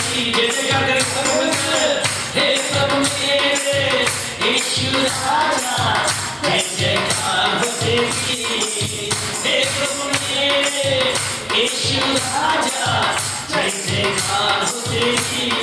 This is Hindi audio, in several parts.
तेरी जय जयकार करें सब मिलकर। हे प्रभु मेरे यीशु राजा जय जयकार हो तेरी। हे प्रभु मेरे यीशु राजा जय जयकार हो तेरी।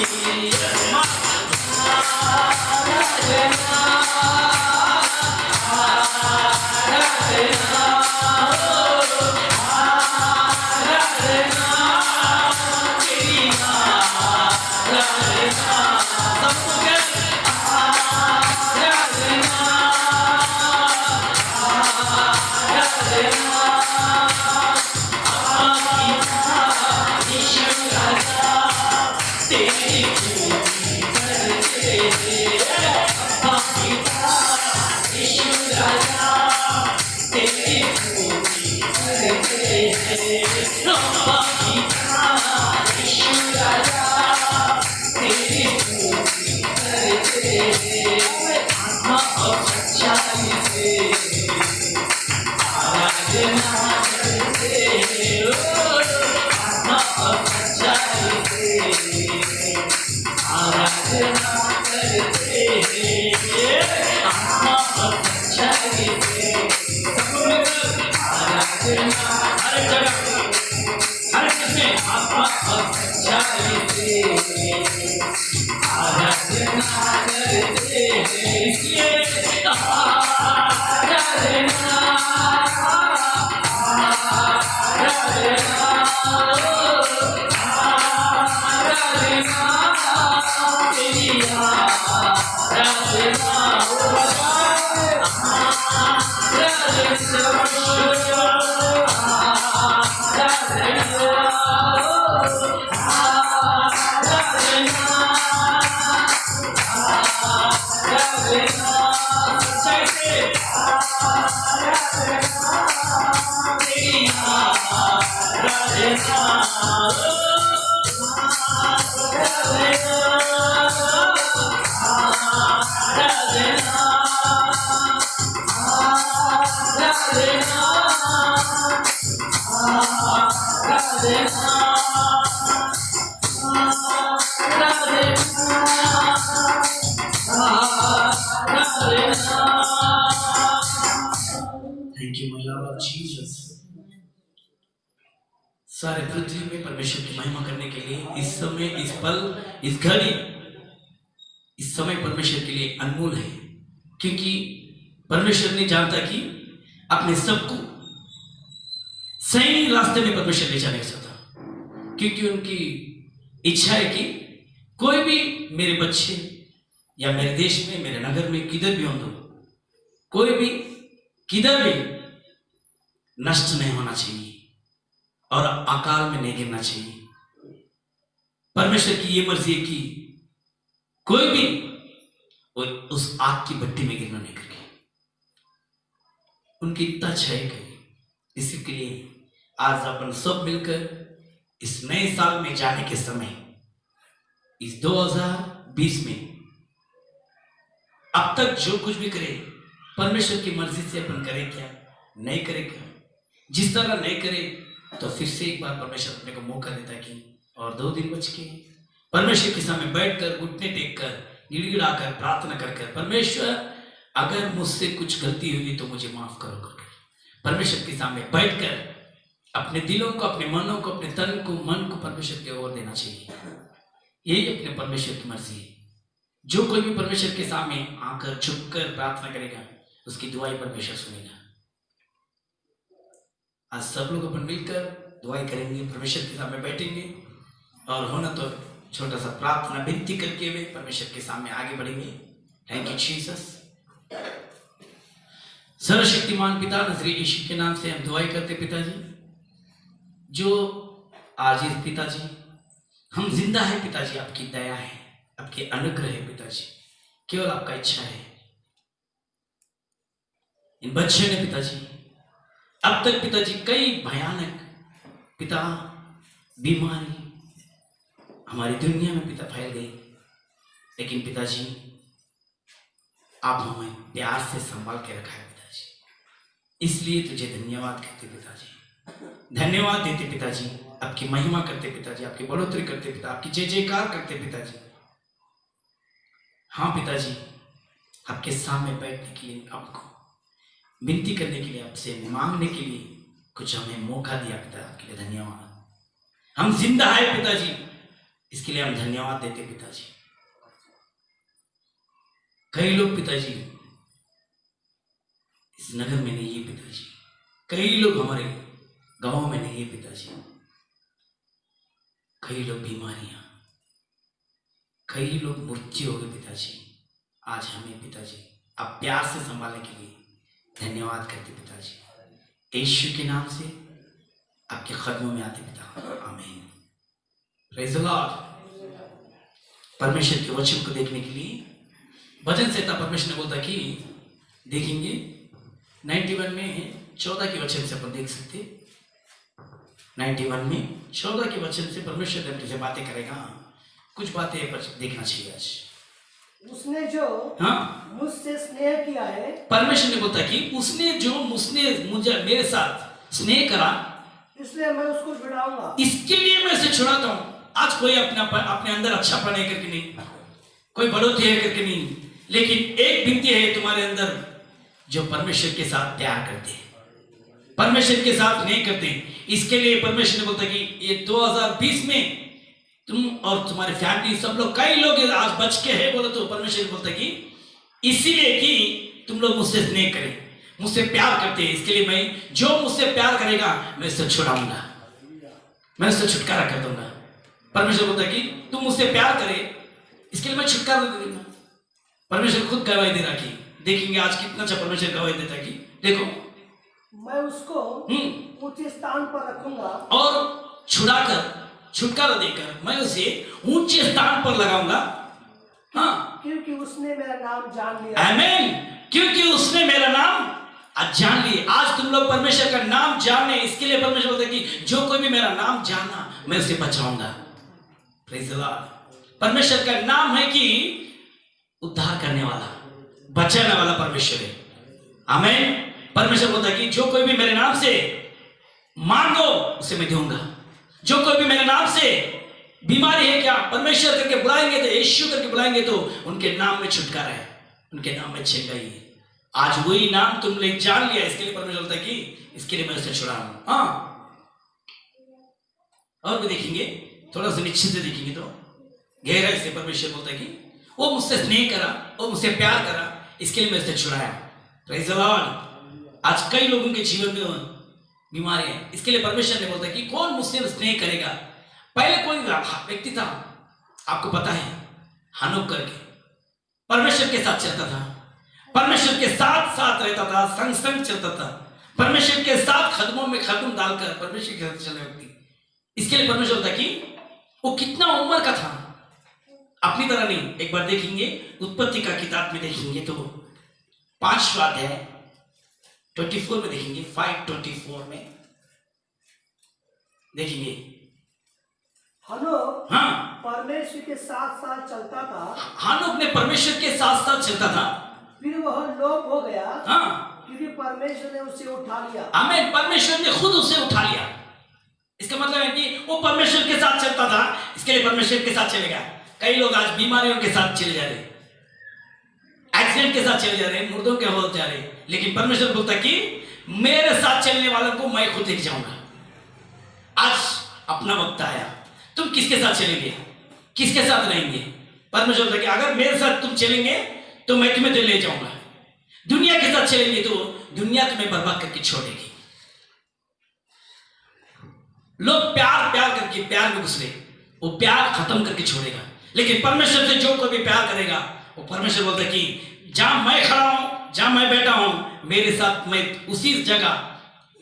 सारे पृथ्वी में परमेश्वर की महिमा करने के लिए इस समय, इस पल, इस घड़ी, इस समय परमेश्वर के लिए अनमोल है, क्योंकि परमेश्वर ने जानता कि अपने सबको सही रास्ते में परमेश्वर ले जाने का चाहता, क्योंकि उनकी इच्छा है कि कोई भी मेरे बच्चे या मेरे देश में, मेरे नगर में, किधर भी हो तो कोई भी किधर भी नष्ट नहीं होना चाहिए और अकाल में नहीं गिरना चाहिए। परमेश्वर की ये मर्जी है कि कोई भी उस आग की भट्टी में गिरना नहीं करके, उनकी इतना क्षय करे। इसी के लिए आज अपन सब मिलकर इस नए साल में जाने के समय, इस 2020 में अब तक जो कुछ भी करे परमेश्वर की मर्जी से अपन करें क्या, नहीं करें क्या, जिस तरह नहीं करें तो फिर से एक बार परमेश्वर अपने को मौका देता है कि और 2 दिन बच के परमेश्वर के सामने बैठकर, घुटने टेक कर, गिड़गिड़ा कर, प्रार्थना कर परमेश्वर अगर मुझसे कुछ गलती हुई तो मुझे माफ करो करके परमेश्वर के सामने बैठकर अपने दिलों को, अपने मनों को, अपने तन को, मन को परमेश्वर की ओर देना चाहिए। यही अपने परमेश्वर की मर्जी है। जो कोई भी परमेश्वर के सामने आकर झुककर प्रार्थना करेगा उसकी दुआई परमेश्वर सुनेगा। आज सब लोग अपन मिलकर दुआई करेंगे, परमेश्वर के सामने बैठेंगे और होना तो छोटा सा प्रार्थना विनती करके हुए परमेश्वर के सामने आगे बढ़ेंगे। Thank you Jesus. सर्वशक्तिमान पिता, नजरेत यीशु के नाम से हम दुआई करते पिताजी, जो आज इस पिताजी हम जिंदा है पिताजी, आपकी दया है, आपके अनुग्रह है पिताजी, केवल आपका इच्छा है। इन बच्चों ने पिताजी अब तक पिताजी कई भयानक पिता बीमारी हमारी दुनिया में पिता फैल गई, लेकिन पिताजी आप हमें प्यार से संभाल के रखा है पिताजी, इसलिए तुझे धन्यवाद कहते पिताजी। धन्यवाद देते पिताजी, आपकी महिमा करते पिताजी, आपकी बढ़ोतरी करते पिता, आपकी जय जयकार करते पिताजी। हाँ पिताजी, आपके सामने बैठने के लिए, आपको विनती करने के लिए, आपसे मांगने के लिए कुछ हमें मौका दिया पिता, आपके लिए धन्यवाद। हम जिंदा है पिताजी, इसके लिए हम धन्यवाद देते पिताजी। कई लोग पिताजी इस नगर में नहीं है पिताजी, कई लोग हमारे गांव में नहीं है पिताजी, कई लोग बीमारियां, कई लोग मृत्यु हो गए पिताजी। आज हमें पिताजी आप प्यार से संभालने के लिए धन्यवाद करते पिताजी। यीशु के नाम से आपके कदमों में आते पिता, आमीन। Praise the Lord. परमेश्वर के वचन को देखने के लिए भजन संहिता परमेश्वर ने बोलता कि देखेंगे 91 में 14 के वचन से अपन देख सकते। 91 में 14 के वचन से परमेश्वर अपने से बातें करेगा। कुछ बातें देखना चाहिए आज। उसने जो मुझसे स्नेह किया है, परमेश्वर ने बोलता कि उसने जो मुझे मेरे साथ स्नेह करा, इसलिए मैं उसको छुड़ाऊंगा, इसके लिए मैं उसे छुड़ाता हूँ। आज कोई अपने अंदर अच्छापन है करके नहीं, कोई बढ़ोतरी है करके नहीं, लेकिन एक विनती है तुम्हारे अंदर जो परमेश्वर के साथ प्यार करते हैं, परमेश्वर के साथ नहीं करते। इसके लिए परमेश्वर ने बोलता कि ये 2020 में तुम और तुम्हारी फैमिली सब लोग, कई लोग आज बच के है बोले तो परमेश्वर ने बोलता कि इसीलिए कि तुम लोग मुझसे स्नेह करें, मुझसे प्यार करते हैं। इसके लिए मैं जो मुझसे प्यार करेगा मैं उससे छुड़ाऊंगा, मैं उससे छुटकारा कर दूंगा। परमेश्वर बोलता है कि तुम मुझसे प्यार करे, इसके लिए मैं छुटकारा दे दूंगा। परमेश्वर खुद गवाही दे रहा कि देखेंगे आज कितना अच्छा परमेश्वर गवाही देता कि देखो मैं उसको ऊंचे स्थान पर रखूंगा और छुटकारा देकर मैं उसे ऊंचे स्थान पर लगाऊंगा। हाँ, क्योंकि उसने मेरा नाम जान लिया। आमीन। क्योंकि उसने मेरा नाम आज जान लिया। आज तुम लोग परमेश्वर का नाम जाने, इसके लिए परमेश्वर बोलता है कि जो कोई भी मेरा नाम जाना मैं उसे बचाऊंगा। Praise the Lord. परमेश्वर का नाम है कि उद्धार करने वाला, बचाने वाला परमेश्वर है। आमीन। परमेश्वर बोलता है कि जो कोई भी मेरे नाम से मांगो उसे मैं दूंगा। जो कोई भी मेरे नाम से बीमारी है क्या, परमेश्वर करके बुलाएंगे तो, यीशु करके बुलाएंगे तो उनके नाम में छुटकारा है, उनके नाम में छेड़ाई है। आज वही नाम तुमने जान लिया, इसके लिए परमेश्वर बोलता है कि इसके लिए मैं उसे छुड़ाऊंगा। हाँ, और भी देखेंगे, थोड़ा सा निश्चित से देखेंगे तो गहराई से परमेश्वर बोलता है कि वो मुझसे स्नेह करा, वो मुझसे प्यार करा, इसके लिए मैं उसे छुड़ाया। Praise the Lord. आज कई लोगों के जीवन में बीमारी है, इसके लिए परमेश्वर ने बोलता है कि कौन मुझसे स्नेह करेगा। पहले कोई व्यक्ति था, आपको पता है, हनोक करके परमेश्वर के साथ चलता था, परमेश्वर के साथ साथ रहता था, संग संग चलता था, परमेश्वर के साथ कदमों में कदम डालकर परमेश्वर के साथ चले व्यक्ति। इसके लिए परमेश्वर बोलता कि वो कितना उम्र का था, अपनी तरह नहीं। एक बार देखेंगे उत्पत्ति का किताब में देखेंगे तो 5वां अध्याय 24 में देखेंगे, 5:24 में देखेंगे। हनोक हाँ, परमेश्वर के साथ साथ चलता था। हनोक ने परमेश्वर के साथ साथ चलता था, फिर वह लोप हो गया। हाँ, क्योंकि परमेश्वर ने उसे उठा लिया। आमीन। परमेश्वर ने खुद उसे उठा लिया। इसका मतलब है कि वो परमेश्वर के साथ चलता था, इसके लिए परमेश्वर के साथ चलेगा। कई लोग आज बीमारियों के साथ चले जा रहे, एक्सीडेंट के साथ चले जा रहे, मुर्दों के हो जा रहे, लेकिन परमेश्वर बोलता कि मेरे साथ चलने वालों को मैं खुद लेके जाऊंगा। आज अपना वक्त आया, तुम किसके साथ चलेंगे, किसके साथ रहेंगे। परमेश्वर बोलता कि अगर मेरे साथ तुम चलेंगे तो मैं तुम्हें तो ले जाऊंगा। दुनिया के साथ चलेंगे तो दुनिया तुम्हें बर्बाद करके छोड़ेगी। लोग प्यार करके प्यार में घुस रहे, वो प्यार खत्म करके छोड़ेगा। लेकिन परमेश्वर से जो कोई भी प्यार करेगा, वो परमेश्वर बोलता है कि जहां मैं खड़ा हूं, जहां मैं बैठा हूं, मेरे साथ मैं उसी जगह,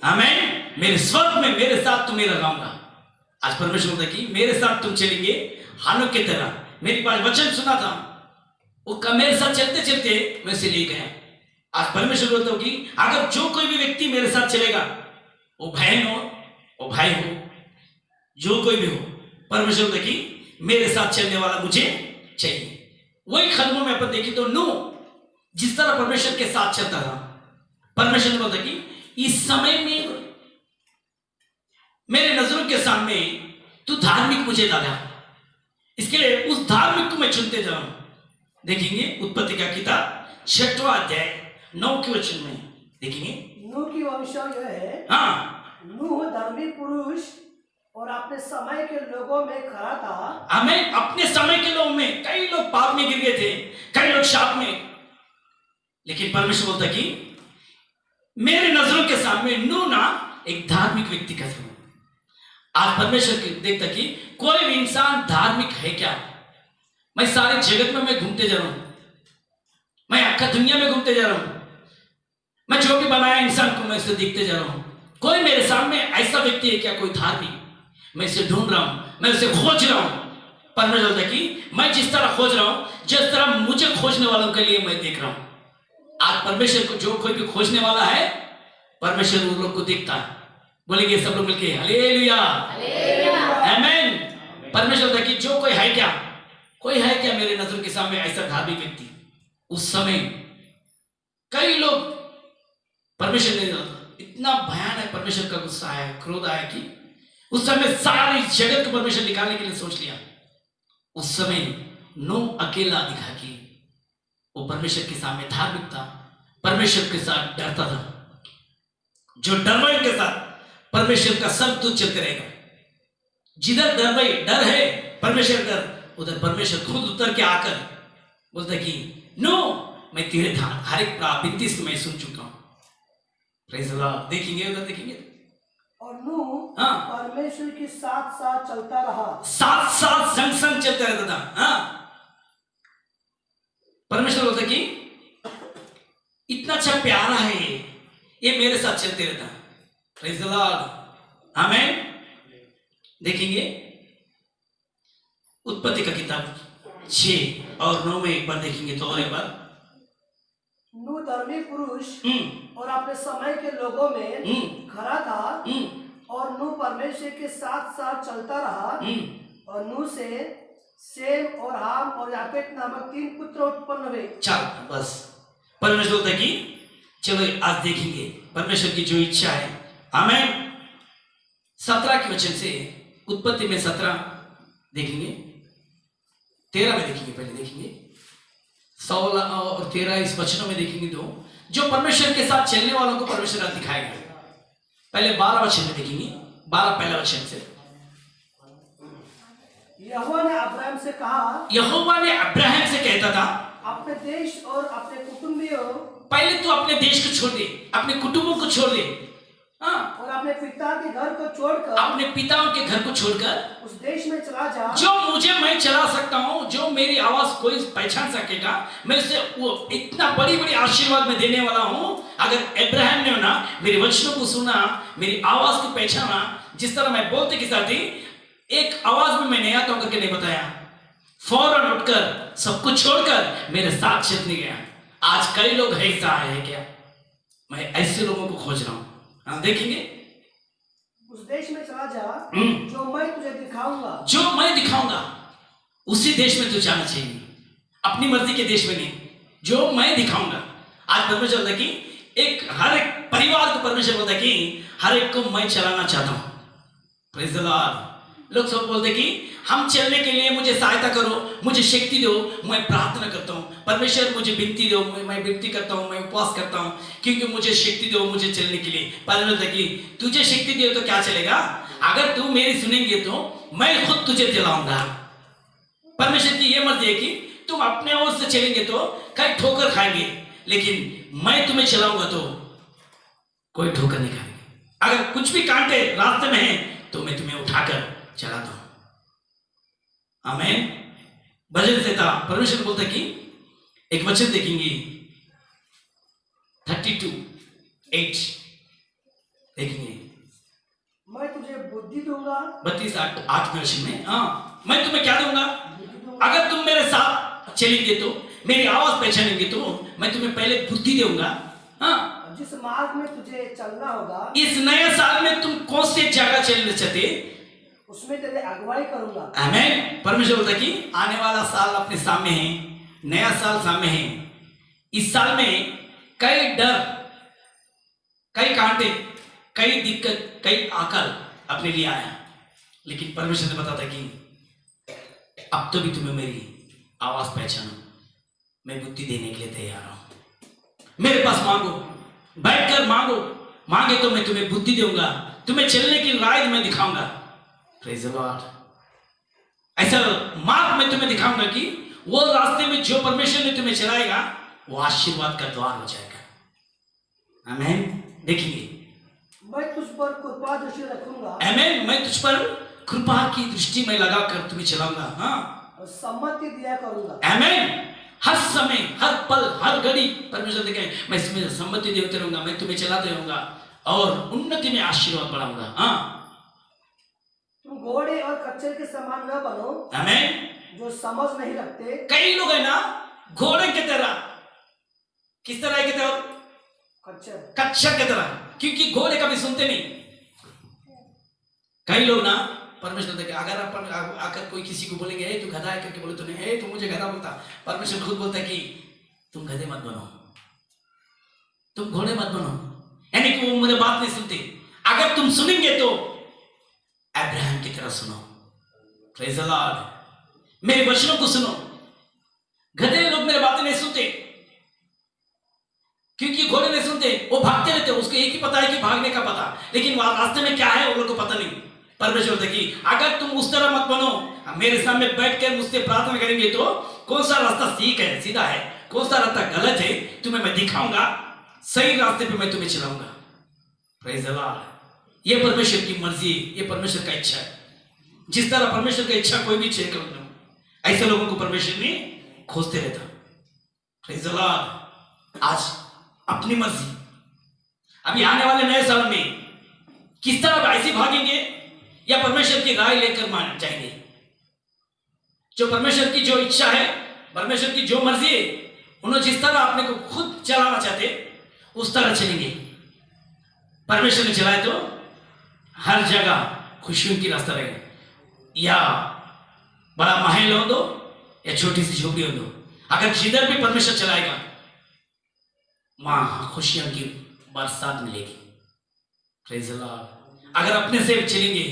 आमीन, मेरे स्वर्ग में मेरे साथ तुम्हें लगाऊंगा। आज परमेश्वर बोलता है कि मेरे साथ तुम चलेंगे हनोक की तरह। मेरी पास वचन सुना था, वो मेरे साथ चलते चलते मैं उसे ले गया। आज परमेश्वर बोलता हूं कि अगर जो कोई भी व्यक्ति मेरे साथ चलेगा, वो बहन हो, वो भाई हो, जो कोई भी हो, परमेश्वर बोलता कि मेरे साथ चलने वाला मुझे चाहिए। वही कदमों में अपन देखी तो नूह जिस तरह परमेश्वर के साथ चलता था, परमेश्वर ने बोलता कि इस समय में मेरे नजरों के सामने तू धार्मिक मुझे लगा, इसके लिए उस धार्मिक को मैं चुनते जाऊं। देखेंगे उत्पत्ति का किताब 6वां अध्याय 9 के वचन में देखेंगे। नूह की वंशावली यह है, हाँ, नूह धर्मी पुरुष और अपने समय के लोगों में खरा था। हमें अपने समय के लोगों में कई लोग पाप में गिर गए थे, कई लोग शाप में, लेकिन परमेश्वर बोलता कि मेरे नजरों के सामने नूह ना एक धार्मिक व्यक्ति का था। आज परमेश्वर देखता कि कोई भी इंसान धार्मिक है क्या। मैं सारे जगत में मैं घूमते जा रहा हूं, मैं आखा दुनिया में घूमते जा रहा हूं, मैं जो भी बनाया इंसान को मैं उसे देखते जा रहा हूं, कोई मेरे सामने ऐसा व्यक्ति है क्या, कोई धार्मिक। मैं इसे ढूंढ रहा हूं, मैं उसे खोज रहा हूं। परमेश्वर बोलता कि मैं जिस तरह खोज रहा हूं, जिस तरह मुझे खोजने वालों के लिए मैं देख रहा हूं। आज परमेश्वर को जो कोई भी खोजने वाला है, परमेश्वर उन लोग को देखता है। बोलेंगे सब लोग मिलके हालेलुया, आमीन। परमेश्वर बोलता कि जो कोई है क्या, कोई है क्या मेरे नजरों के सामने ऐसा धार्मिक व्यक्ति। उस समय कई लोग परमेश्वर ने इतना भयानक परमेश्वर का गुस्सा आया, क्रोध आया कि उस समय सारी जगत को परमेश्वर निकालने के लिए सोच लिया। उस समय नूह अकेला दिखा कि वो परमेश्वर के सामने धार्मिक था, परमेश्वर के साथ डरता था। जो डर के साथ परमेश्वर का सब दूत चलते रहेगा। जिधर डर है परमेश्वर डर, उधर परमेश्वर खुद उतर के आकर बोलता कि नूह मैं तेरे हर एक विनती से मैं सुन चुका हूं। Praise the Lord. देखेंगे उधर देखेंगे। और नूह हाँ, परमेश्वर के साथ साथ चलता रहा, साथ साथ संग संग चलता रहता था। हाँ, परमेश्वर बोलता कि इतना अच्छा प्यारा है ये मेरे साथ चलते रहता। प्रेज़ द लॉर्ड, आमीन। देखेंगे उत्पत्ति का किताब 6 और 9 में एक बार देखेंगे तो और एक बार। नूह धर्मी पुरुष और अपने समय के लोगों में खरा था, और नूह परमेश्वर के साथ साथ चलता रहा। और नूह से शेम और हाम और यापेत नामक 3 पुत्र उत्पन्न हुए। चल बस, परमेश्वर बोलता है कि चलो आज देखेंगे परमेश्वर की जो इच्छा है। आमीन। 17 के वचन से उत्पत्ति में 17 देखेंगे, 13 में देखेंगे, पहले देखेंगे 16 और 13 इस वचनों में देखेंगे तो जो परमेश्वर के साथ चलने वालों को परमेश्वर दिखाएगा। पहले 12 वचन में देखेंगे, 12 पहला वचन से। यहोवा ने अब्राहम से कहा, यहोवा ने अब्राहम से कहता था अपने देश और अपने कुटुंबियों, पहले तू अपने देश को छोड़ दे, अपने कुटुंबों को छोड़ दे, हाँ, और अपने पिता के घर को छोड़कर, अपने पिताओं के घर को छोड़कर उस देश में चला जा जो मुझे मैं चला सकता हूँ, जो मेरी आवाज कोई पहचान सकेगा, मैं उसे वो इतना बड़ी बड़ी आशीर्वाद में देने वाला हूँ। अगर अब्राहम ने ना मेरे वचनों को सुना, मेरी आवाज को पहचाना, जिस तरह मैं बोलते के साथ ही एक आवाज में मैं नहीं आता हूं करके नहीं बताया, फौरन उठकर सब कुछ छोड़कर मेरे साथ चलने गया। आज कई लोग ऐसा है क्या, मैं ऐसे लोगों को खोज रहा हूं। हाँ, देखेंगे उस देश में चला जा जो मैं तुझे दिखाऊंगा, जो मैं दिखाऊंगा उसी देश में तू जाना चाहिए, अपनी मर्जी के देश में नहीं, जो मैं दिखाऊंगा। आज परमेश्वर बोलता कि एक हर एक परिवार को परमेश्वर बोलता कि हर एक को मैं चलाना चाहता हूं। Praise the Lord. लोग सब बोलते कि हम चलने के लिए मुझे सहायता करो, मुझे शक्ति दो। मैं प्रार्थना करता हूँ, परमेश्वर मुझे विनती दो, मैं विनती करता हूँ, मैं उपवास करता हूँ क्योंकि मुझे शक्ति दो मुझे चलने के लिए। परमेश्वर कि तुझे शक्ति दे तो क्या चलेगा, अगर तू मेरी सुनेंगे तो मैं खुद तुझे दिलाऊंगा। परमेश्वर की ये मर्जी है कि तुम अपने ओर से चलेंगे तो कई ठोकर खाएंगे, लेकिन मैं तुम्हें चलाऊंगा तो कोई ठोकर नहीं खाएंगे। अगर कुछ भी कांटे रास्ते में है तो मैं तुम्हें उठाकर चलाता हूं। आमीन। भजन से था परमेश्वर बोलता कि एक वचन देखेंगे 32:8 देखेंगे, मैं तुझे बुद्धि दूंगा, 32:8 वचन में। हाँ, मैं तुम्हें क्या दूंगा, अगर तुम मेरे साथ चलेंगे तो, मेरी आवाज पहचानेंगे तो मैं तुम्हें पहले बुद्धि दूंगा। हाँ, जिस मार्ग में तुझे चलना होगा, इस नए साल में तुम कौन सी जगह चलना चाहते उसमें तेरे अगुवाई करूंगा। आमीन। परमेश्वर बोलता कि आने वाला साल अपने सामने है, नया साल सामने है। इस साल में कई डर, कई कांटे, कई दिक्कत, कई आकल, अपने लिए आया, लेकिन परमेश्वर ने बताता कि अब तो भी तुम्हें मेरी आवाज पहचानो, मैं बुद्धि देने के लिए तैयार हूं। मेरे पास मांगो, बैठकर मांगो, मांगे तो मैं तुम्हें बुद्धि दूंगा, तुम्हें चलने की राह मैं दिखाऊंगा। Praise the Lord. ऐसा मार्ग मैं तुम्हें दिखाऊंगा कि वो रास्ते में जो परमेश्वर ने तुम्हें चलाएगा वो आशीर्वाद का द्वार हो जाएगा। आमीन। देखिए, मैं तुझ पर कृपा दृष्टि रखूंगा। आमीन। मैं तुझ पर कृपा की दृष्टि में लगाकर तुम्हें चलाऊंगा। हाँ, और सम्मति दिया करूंगा। आमीन। हर समय, हर पल, हर घड़ी परमेश्वर देखे मैं इसमें सम्मति देते रहूंगा, मैं तुम्हें चलाते रहूंगा और उन्नति में आशीर्वाद बढ़ाऊंगा। हाँ, तुम घोड़े और खच्चर के समान न बनो, आमीन, जो समझ नहीं रखते। कई लोग है ना घोड़े की तरह, किस तरह की तरह, खच्चर, कच्चर की तरह, क्योंकि घोड़े कभी सुनते नहीं। कई लोग ना परमेश्वर देखे, अगर अपन आकर कोई किसी को बोलेंगे तू गधा है करके बोले तो नहीं, तू मुझे गधा बोलता, परमेश्वर खुद बोलता है कि तुम गधे मत बनो, तुम घोड़े मत बनो, यानी कि वो मेरे बात नहीं सुनते। अगर तुम सुनेंगे तो अब्राहम की तरह सुनो। Praise the Lord. मेरे वचनों को सुनो। गधे लोग मेरे बातें नहीं सुनते, क्योंकि घोड़े नहीं सुनते, वो भागते रहते, उसको एक ही पता है कि भागने का पता, लेकिन वहां रास्ते में क्या है वो लोग को पता नहीं। परमेश्वर बोलता कि अगर तुम उस तरह मत बनो, मेरे सामने बैठ कर मुझसे प्रार्थना करेंगे तो कौन सा रास्ता ठीक है, सीधा है, कौन सा रास्ता गलत है, तुम्हें मैं दिखाऊंगा, सही रास्ते पे मैं तुम्हें चलाऊंगा। Praise the Lord. ये परमेश्वर की मर्जी, ये परमेश्वर का इच्छा है। जिस तरह परमेश्वर का इच्छा कोई भी चेक कर, ऐसे लोगों को परमेश्वर ने खोजते रहता। Praise the Lord. आज अपनी मर्जी, अभी आने वाले नए साल में किस तरह ऐसे भागेंगे या परमेश्वर की राय लेकर मान जाएंगे। जो परमेश्वर की जो इच्छा है, परमेश्वर की जो मर्जी है, उन्होंने जिस तरह अपने को खुद चलाना चाहते उस तरह चलेंगे। परमेश्वर ने चलाए तो हर जगह खुशियों की रास्ता रहेगा, या बड़ा महल हो दो या छोटी सी झोपड़ी हो दो, अगर जिधर भी परमेश्वर चलाएगा वहां खुशियों की बरसात मिलेगी। Praise the Lord. अगर अपने से चलेंगे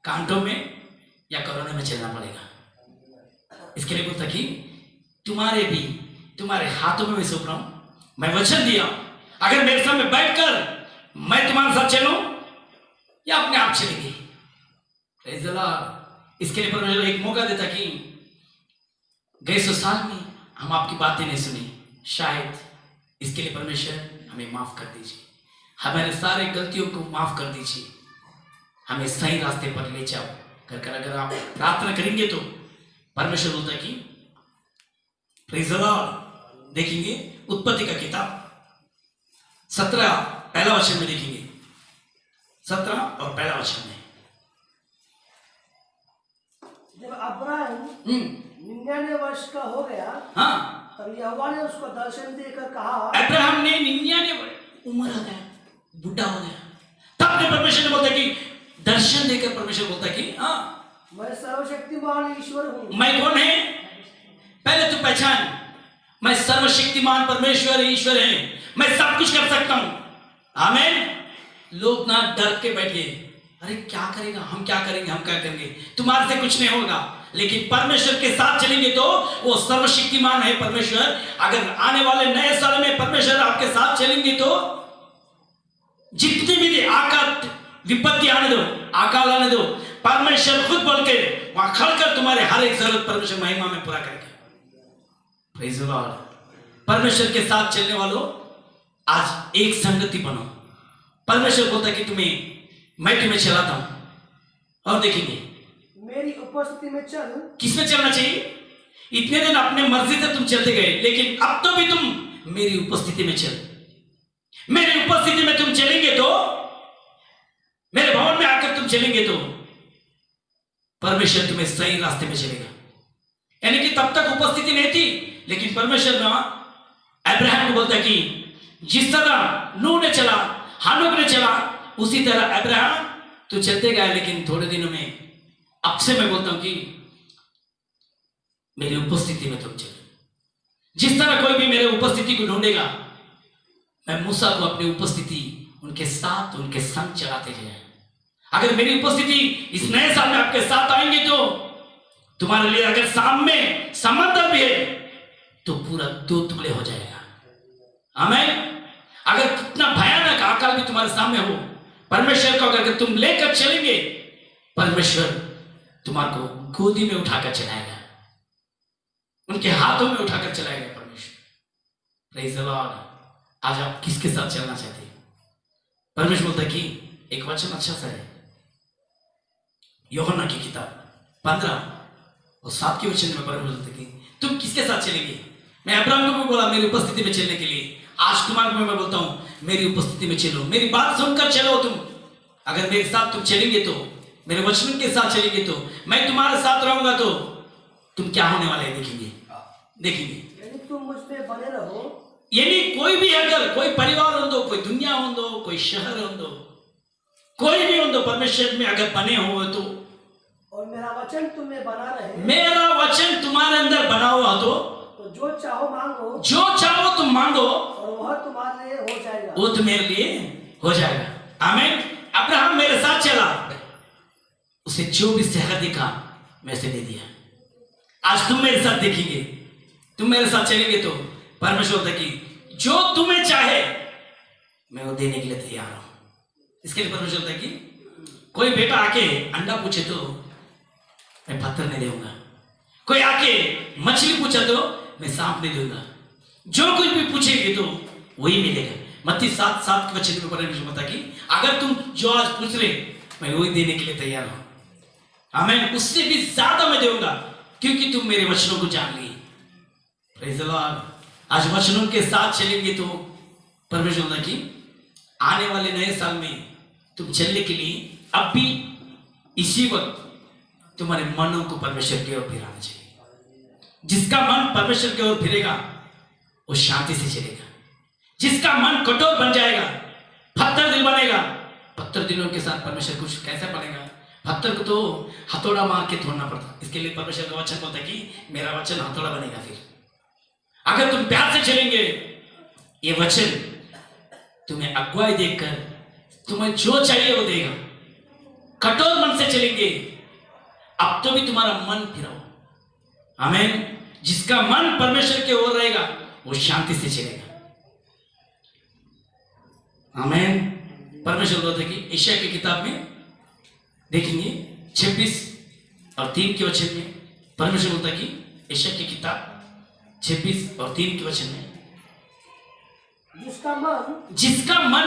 कांटों में या कोरोना में चलना पड़ेगा। इसके लिए बोलता कि तुम्हारे हाथों में मैं सौंप रहा हूं, मैं वचन दिया, अगर मेरे सामने बैठकर मैं तुम्हारे साथ चलूं या अपने आप चलेंगे। Praise the Lord. इसके लिए परमेश्वर एक मौका देता कि गए 100 साल में हम आपकी बातें नहीं सुनी, शायद इसके लिए परमेश्वर हमें माफ कर दीजिए, हमारे सारे गलतियों को माफ कर दीजिए, हमें सही रास्ते पर ले जाओ कर अगर आप प्रार्थना करेंगे तो परमेश्वर बोलता है कि प्रेज़ द लॉर्ड। देखेंगे उत्पत्ति का किताब 17 पहला वचन में देखेंगे, 17 और पहला वचन में। जब अब्राहम 99 वर्ष का हो गया, हाँ, तब यहोवा ने उसको दर्शन देकर कहा, अब्राहम ने 99 उम्र आ गया, बुढ़ा हो गया, तब ने परमेश्वर ने बोलता कि दर्शन देकर परमेश्वर बोलता कि हाँ, मैं सर्वशक्तिमान ईश्वर हूँ। मैं कौन है पहले तू पहचान, मैं सर्वशक्तिमान परमेश्वर ईश्वर है, मैं सब कुछ कर सकता हूं। आमीन। लोग ना डर के बैठे, अरे क्या करेगा, हम क्या करेंगे, हम क्या करेंगे, तुम्हारे से कुछ नहीं होगा, लेकिन परमेश्वर के साथ चलेंगे तो वो सर्वशक्तिमान है परमेश्वर। अगर आने वाले नए साल में परमेश्वर आपके साथ चलेंगे तो जितनी भी आकाश विपत्ति आने दो, अकाल आने दो, परमेश्वर खुद बोल के वहां खड़कर तुम्हारे हर एक जरूरत परमेश्वर महिमा में पूरा करेगा। Praise the Lord. परमेश्वर के साथ चलने वालों आज एक संगति बनो। परमेश्वर बोलता है कि मैं तुम्हें चलाता हूं। और देखेंगे मेरी उपस्थिति में चल। किसमें चलना चाहिए? इतने दिन अपने मर्जी से तुम चलते गए, लेकिन अब तो भी तुम मेरी उपस्थिति में चल। मेरी उपस्थिति में तुम चलेंगे तो, मेरे भवन में आकर तुम चलेंगे तो परमेश्वर तुम्हें सही रास्ते में चलेगा। यानी कि तब तक उपस्थिति नहीं थी, लेकिन परमेश्वर ना अब्राहम को बोलता कि जिस तरह नूह ने चला, हानोक ने चला, उसी तरह अब्राहम तो चलते गए, लेकिन थोड़े दिनों में अब से मैं बोलता हूं कि मेरी उपस्थिति में तुम चलो। जिस तरह कोई भी मेरे उपस्थिति को ढूंढेगा, मैं मूसा को अपनी उपस्थिति उनके साथ उनके संग चलाते गए। अगर मेरी उपस्थिति इस नए साल में आपके साथ आएंगे तो तुम्हारे लिए अगर सामने समंदर भी है तो पूरा 2 टुकड़े हो जाएगा। आमीन। अगर कितना भयानक अकाल भी तुम्हारे सामने हो, परमेश्वर को अगर तुम लेकर चलेंगे, परमेश्वर तुम्हारे को गोदी में उठाकर चलाएगा, उनके हाथों में उठाकर चलाएगा परमेश्वर। Praise the Lord. आज आप किसके साथ चलना चाहते हैं? परमेश्वर बोलता है कि एक वचन अच्छा सा है, यूहन्ना की किताब 15 और 7 के वचन में परमेश्वर बोलता है कि तुम किसके साथ चलेंगे? मैं अब्राहम को भी बोला मेरी उपस्थिति में चलने के लिए, आज तुम्हारे को मैं बोलता हूं मेरी उपस्थिति में चलो, मेरी बात सुनकर चलो। तुम अगर मेरे साथ तुम चलेंगे तो, मेरे वचन के साथ चलेंगे तो, मैं तुम्हारे साथ रहूंगा तो तुम क्या होने वाले हैं देखेंगे। यानी तुम मुझ पे बने रहो। यानी कोई भी, अगर कोई परिवार हो दो, कोई दुनिया हो दो, कोई शहर हो दो, कोई भी हो दो, परमेश्वर में अगर बने हो तो, और मेरा वचन तुम्हें बना रहे, मेरा वचन तुम्हारे अंदर बना हुआ तो जो चाहो मांगो, जो चाहो तुम मांगो और वह तुम्हारे लिए हो जाएगा। वो तुम्हारे लिए हो जाएगा। आमीन। अब्राहम मेरे साथ चला, उसे जो भी शहर दिखा मैं उसे दे दिया। आज तुम मेरे साथ देखेंगे, तुम मेरे साथ चलेंगे तो परमेश्वर होता कि जो तुम्हें चाहे मैं वो देने के लिए तैयार हूं। इसके लिए परमेश्वर होता है कि कोई बेटा आके अंडा पूछे तो मैं पत्थर नहीं दूंगा, कोई आके मछली पूछा तो मैं सांप नहीं दूंगा, जो कुछ भी पूछेगी तो वही मिलेगा। मत्ती 7:7 के वचन में परमेश्वर बताता कि अगर तुम जो आज पूछ रहे मैं वही देने के लिए तैयार हूं। आमीन। उससे भी ज्यादा मैं दूंगा क्योंकि तुम मेरे वचनों को जान लिए। Praise the Lord. आज वचनों के साथ चलेंगे तो परमेश्वर बोला कि आने वाले नए साल में तुम चलने के लिए अब भी इसी वक्त तुम्हारे मनों को परमेश्वर की ओर फिराना चाहिए। जिसका मन परमेश्वर की ओर फिरेगा वो शांति से चलेगा। जिसका मन कठोर बन जाएगा, पत्थर दिल बनेगा, पत्थर दिलों के साथ परमेश्वर कुछ कैसे बनेगा? पत्थर को तो हथौड़ा मार के तोड़ना पड़ता। इसके लिए परमेश्वर का वचन बोलता है कि मेरा वचन हथौड़ा बनेगा। फिर अगर तुम प्यार से चलेंगे, ये वचन तुम्हें अगुवाई देकर तुम्हें जो चाहिए वो देगा। कठोर मन से चलेंगे, अब तो भी तुम्हारा मन फिराओ। आमीन। जिसका मन परमेश्वर के ओर रहेगा वो शांति से चलेगा। आमीन। परमेश्वर बोलता है कि यशायाह की किताब में देखेंगे 26 और 3 के वचन में परमेश्वर बोलता है कि यशायाह की किताब 26 और 3 के वचन में जिसका मन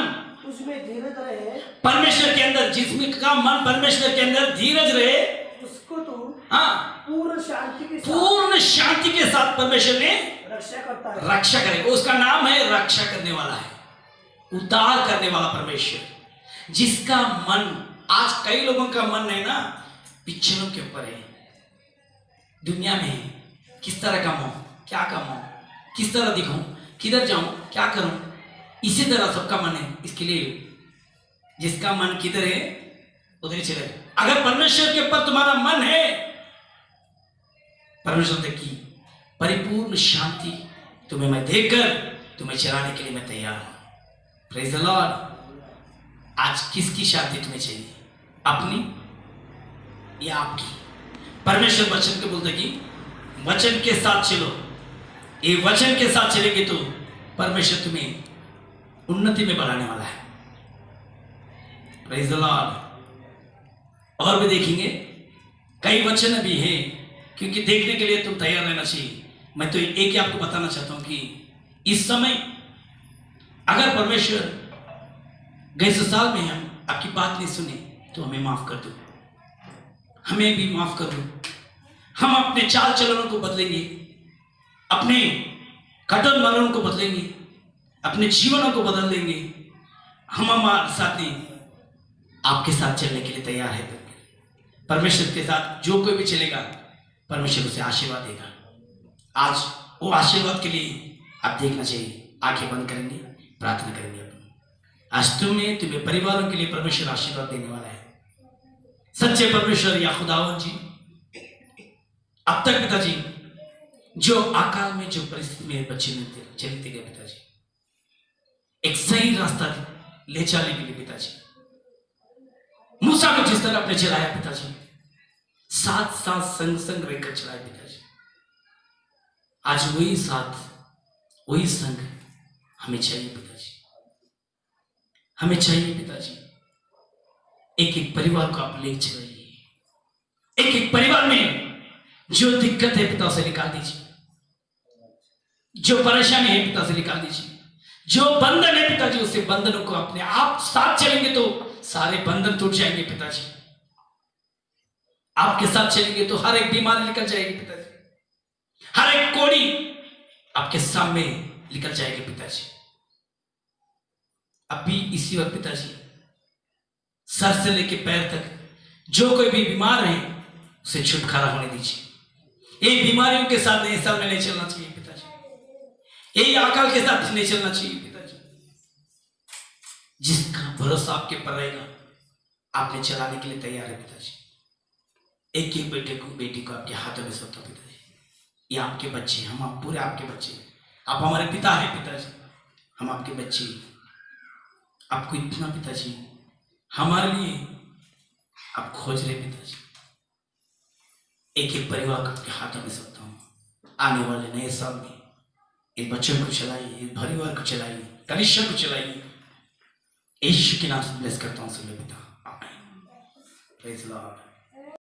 उसमें धीरज रहे, परमेश्वर के अंदर, जिसका मन परमेश्वर के अंदर धीरज रहे, उसको तू हाँ पूर्ण शांति के साथ परमेश्वर ने रक्षा करता है, रक्षा करेगा। उसका नाम है रक्षा करने वाला है, उद्धार करने वाला परमेश्वर। जिसका मन, आज कई लोगों का मन है ना पिक्चरों के ऊपर है, दुनिया में किस तरह कमाऊं, क्या कमाऊं, किस तरह दिखाऊं, किधर जाऊं, क्या करूं, इसी तरह सबका मन है। इसके लिए जिसका मन किधर है उधर ही चले। अगर परमेश्वर के ऊपर तुम्हारा मन है, परमेश्वर की परिपूर्ण शांति तुम्हें मैं देकर तुम्हें चलाने के लिए मैं तैयार हूं। Praise the Lord. आज किसकी शांति तुम्हें चाहिए, अपनी या आपकी? परमेश्वर वचन को बोलते कि वचन के साथ चलो। ये वचन के साथ चलेंगे तो परमेश्वर तुम्हें उन्नति में बढ़ाने वाला है। Praise the Lord. और भी देखेंगे कई वचन भी हैं, क्योंकि देखने के लिए तुम तैयार रहना चाहिए। मैं तो एक ही आपको बताना चाहता हूं कि इस समय अगर परमेश्वर गए साल में हम आपकी बात नहीं सुने तो हमें माफ कर दो, हमें भी माफ कर दो। हम अपने चाल चलनों को बदलेंगे, अपने कठोर मनों को बदलेंगे, अपने जीवनों को बदल देंगे। हम हमारे साथ नहीं, आपके साथ चलने के लिए तैयार है। परमेश्वर के साथ जो कोई भी चलेगा परमेश्वर उसे आशीर्वाद देगा। आज वो आशीर्वाद के लिए आप देखना चाहिए, आंखें बंद करेंगे, प्रार्थना करेंगे। आज तुम्हें परिवारों के लिए परमेश्वर आशीर्वाद देने वाला है। सच्चे परमेश्वर या खुदावन जी, अब तक पिताजी जो आकाल में जो परिस्थिति में बच्चे चलते गए पिताजी, एक सही रास्ता ले चलने के लिए पिताजी मूसा को जिस तरह आपने चलाया पिताजी, साथ साथ संग संग रहकर चलाए पिताजी, आज वही साथ वही संग हमें चाहिए पिताजी, हमें चाहिए पिताजी। एक एक परिवार को आप ले चलाइए, एक एक परिवार में जो दिक्कत है पिता से निकाल दीजिए, जो परेशानी है पिता से निकाल दीजिए, जो बंधन है पिताजी उससे बंधनों को अपने आप साथ चलेंगे तो सारे बंधन टूट जाएंगे पिताजी। आपके साथ चलेंगे तो हर एक बीमारी निकल जाएगी पिताजी, हर एक कोड़ी आपके सामने निकल जाएगी पिताजी। अभी इसी वक्त पिताजी सर से लेके पैर तक जो कोई भी बीमार है उसे छुटकारा होने दीजिए। ये बीमारियों के साथ नए साल में नहीं चलना चाहिए पिताजी, यही अकाल के साथ नहीं चलना चाहिए पिताजी। जिसका भरोसा आपके पर रहेगा आपने चलाने के लिए तैयार है पिताजी। एक एक बेटी को आपके हाथों में सौंपता पिताजी, ये आपके बच्चे, हम आप पूरे आपके बच्चे, आप हमारे पिता हैं पिताजी, हम आपके बच्चे। आपको इतना पिताजी हमारे लिए आप खोज रहे पिताजी। एक एक परिवार को आपके हाथों में सौंपता हूं। आने वाले नए साल में इस बच्चों को चलाइए, इस परिवार को चलाइए, कलीसिया को चलाइए। यीशु के नाम से ब्लेस करता हूं सभी पिता, आमीन। Praise the Lord.